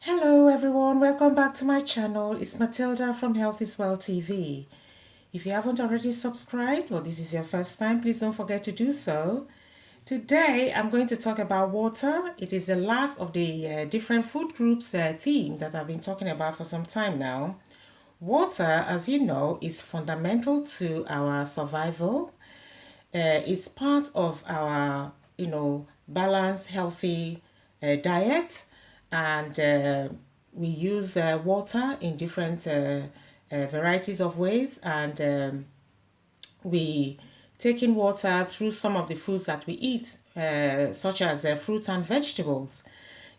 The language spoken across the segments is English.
Hello everyone, welcome back to my channel. It's Matilda from Health is Well TV. If you haven't already subscribed or this is your first time, please don't forget to do so. Today I'm going to talk about water. It is the last of the different food groups theme that I've been talking about for some time now. Water, as you know, is fundamental to our survival. It's part of our, balanced, healthy diet, and we use water in different varieties of ways, and we take in water through some of the foods that we eat, such as fruits and vegetables.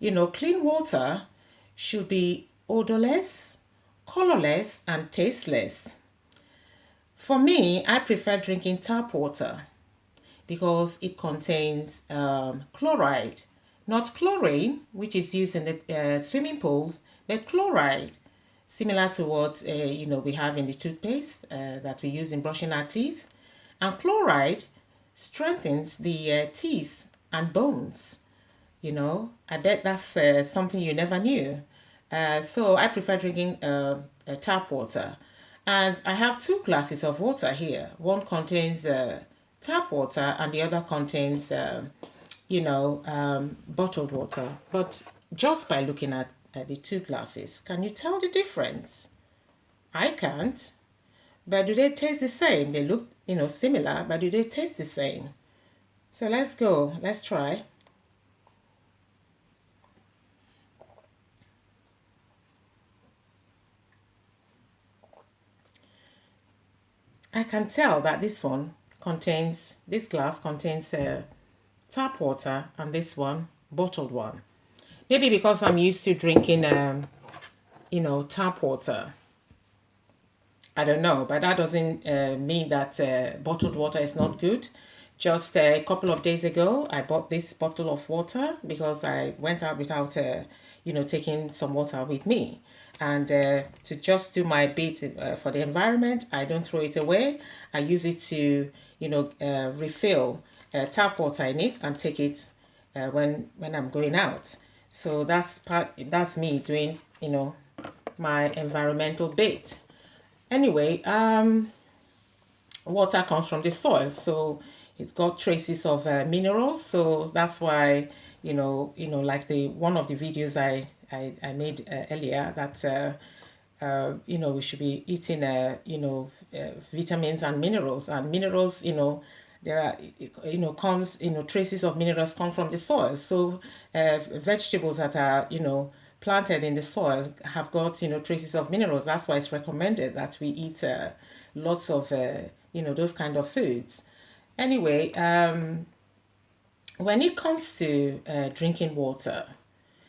Clean water should be odorless, colorless, and tasteless. For me, I prefer drinking tap water because it contains chloride, not chlorine, which is used in the swimming pools, but chloride, similar to what we have in the toothpaste that we use in brushing our teeth. And chloride strengthens the teeth and bones. I bet that's something you never knew. So I prefer drinking tap water. And I have two glasses of water here. One contains tap water and the other contains, bottled water. But just by looking at the two glasses, can you tell the difference? I can't. But do they taste the same? They look, similar, but do they taste the same? So let's go. Let's try. I can tell that this glass contains tap water and this one, bottled one. Maybe because I'm used to drinking, tap water. I don't know, but that doesn't mean that bottled water is not good. Just a couple of days ago, I bought this bottle of water because I went out without, taking some water with me. And to just do my bit for the environment, I don't throw it away. I use it to, refill tap water in it and take it when I'm going out. So that's me doing, my environmental bit. Anyway, water comes from the soil, so it's got traces of minerals. So that's why, like the one of the videos I made earlier, that we should be eating vitamins and minerals. And minerals, there are, comes, traces of minerals come from the soil. So vegetables that are, planted in the soil have got, traces of minerals. That's why it's recommended that we eat lots of, those kind of foods. Anyway, when it comes to drinking water,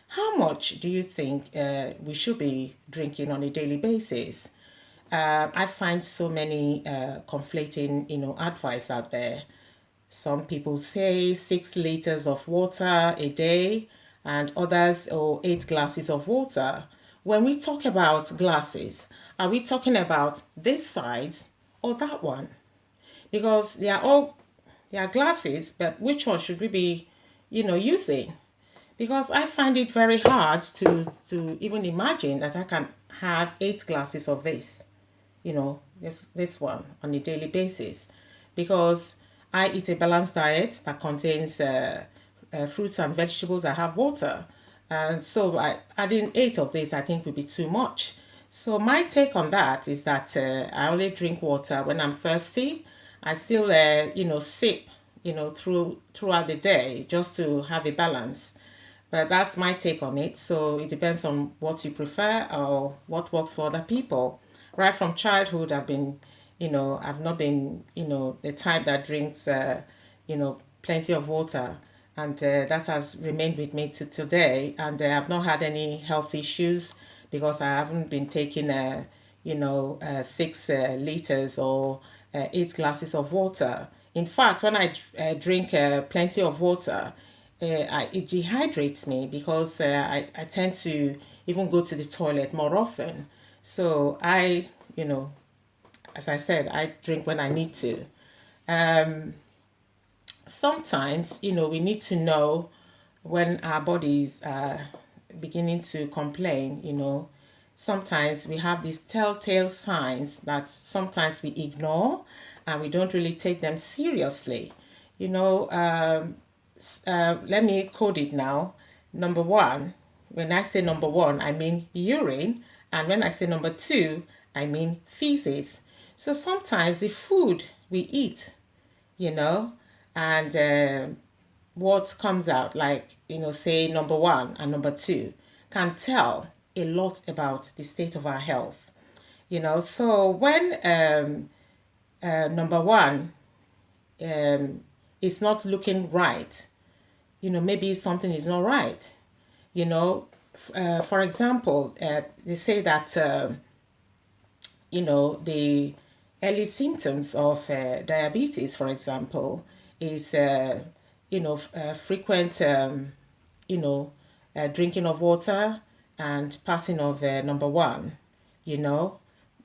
how much do you think we should be drinking on a daily basis? I find so many conflating, advice out there. Some people say 6 liters of water a day, and others, 8 glasses of water. When we talk about glasses, are we talking about this size or that one? Because they are glasses, but which one should we be, using? Because I find it very hard to even imagine that I can have 8 glasses of this, this one on a daily basis, because I eat a balanced diet that contains fruits and vegetables. I have water, and so adding 8 of these I think would be too much. So my take on that is that I only drink water when I'm thirsty. I still sip throughout the day just to have a balance. But that's my take on it. So it depends on what you prefer or what works for other people. Right from childhood, I've not been, the type that drinks, plenty of water. And that has remained with me to today. And I've not had any health issues because I haven't been taking, 6 liters or 8 glasses of water. In fact, when I drink plenty of water, it dehydrates me because I tend to even go to the toilet more often. So as I said, I drink when I need to. Sometimes, we need to know when our bodies are beginning to complain, sometimes we have these telltale signs that sometimes we ignore and we don't really take them seriously. Let me code it now. Number one, when I say number one, I mean urine. And when I say number two, I mean feces. So sometimes the food we eat, you know, and what comes out, like, say number one and number two, can tell a lot about the state of our health. So when number one is not looking right, maybe something is not right. For example, they say that, the early symptoms of diabetes, for example, is, frequent, you know, drinking of water and passing of number one, you know,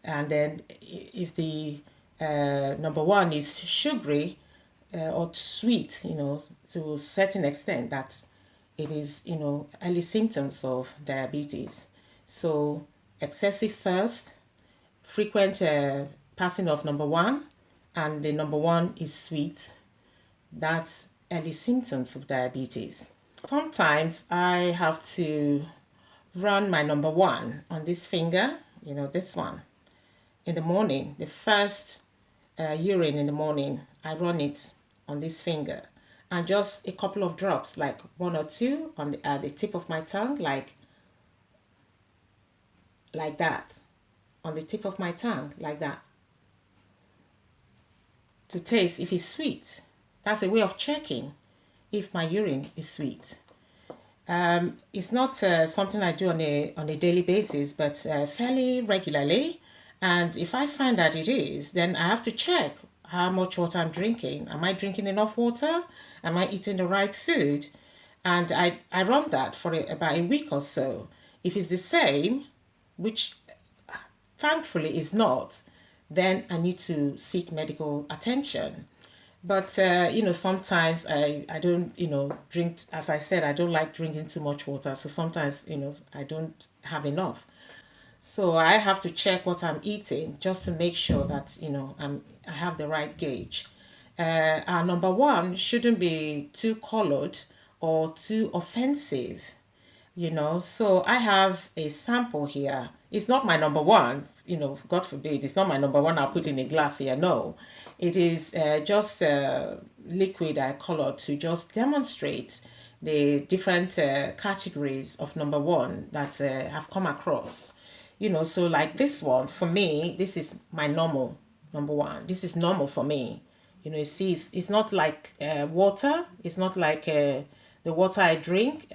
and then if the number one is sugary or sweet, to a certain extent, that it is, early symptoms of diabetes. So excessive thirst, frequent passing of number one, and the number one is sweet, that's early symptoms of diabetes. Sometimes I have to run my number one on this finger, this one, in the morning. The first urine in the morning, I run it on this finger, and just a couple of drops, like one or two on the tip of my tongue, like that, on the tip of my tongue, like that, to taste if it's sweet. That's a way of checking if my urine is sweet. It's not something I do on a daily basis, but fairly regularly. And if I find that it is, then I have to check how much water I'm drinking. Am I drinking enough water? Am I eating the right food? And I run that for about a week or so. If it's the same, which thankfully is not, then I need to seek medical attention. But, sometimes I don't, drink, as I said, I don't like drinking too much water. So sometimes, I don't have enough. So I have to check what I'm eating just to make sure that, I have the right gauge. Our number one shouldn't be too colored or too offensive. So I have a sample here. It's not my number one, God forbid, it's not my number one I'll put in a glass here. No, it is just liquid I colored to just demonstrate the different categories of number one that have come across. So like this one, for me, this is my normal number one. This is normal for me. You see, it's not like water. It's not like the water I drink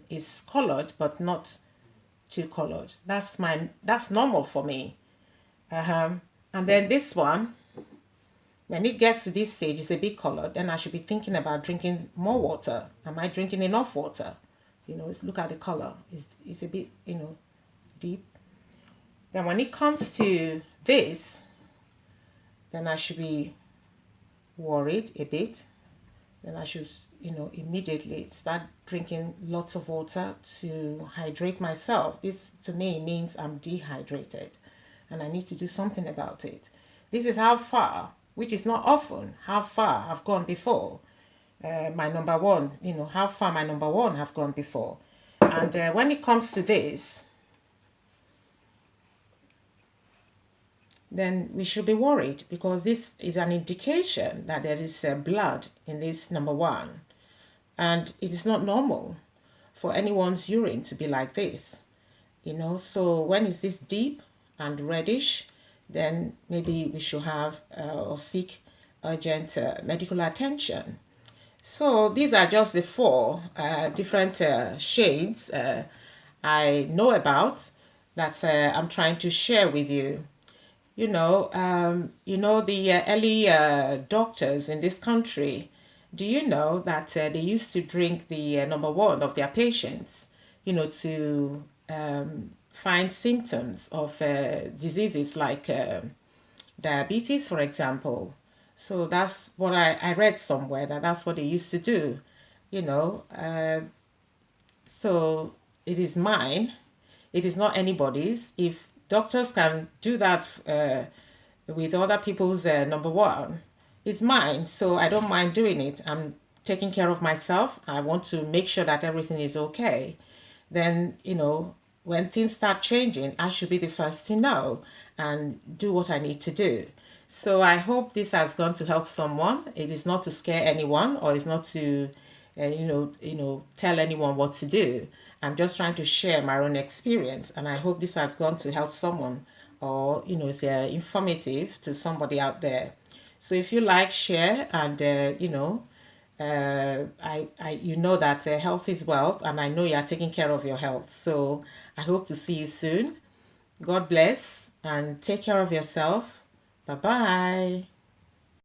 is colored, but not too colored. That's normal for me. And then this one, when it gets to this stage, it's a bit colored. Then I should be thinking about drinking more water. Am I drinking enough water? Look at the color. It's a bit, deep. Then when it comes to this, then I should be worried a bit. Then I should, immediately start drinking lots of water to hydrate myself. This to me means I'm dehydrated and I need to do something about it. This is how far, which is not often, how far I've gone before. My number one, how far my number one have gone before. And when it comes to this, then we should be worried, because this is an indication that there is blood in this number one. And it is not normal for anyone's urine to be like this. So when is this deep and reddish, then maybe we should have or seek urgent medical attention. So these are just the four different shades I know about that I'm trying to share with you. The early doctors in this country, do you know that they used to drink the number one of their patients, to find symptoms of diseases like diabetes, for example. So that's what I read somewhere, that's what they used to do, so it is mine. It is not anybody's. If doctors can do that with other people's number one, it's mine. So I don't mind doing it. I'm taking care of myself. I want to make sure that everything is okay. Then, when things start changing, I should be the first to know and do what I need to do. So I hope this has gone to help someone. It is not to scare anyone, or it's not to, tell anyone what to do. I'm just trying to share my own experience, and I hope this has gone to help someone, or it's informative to somebody out there. So if you like, share, and you know that health is wealth, and I know you are taking care of your health. So I hope to see you soon. God bless and take care of yourself. Bye bye.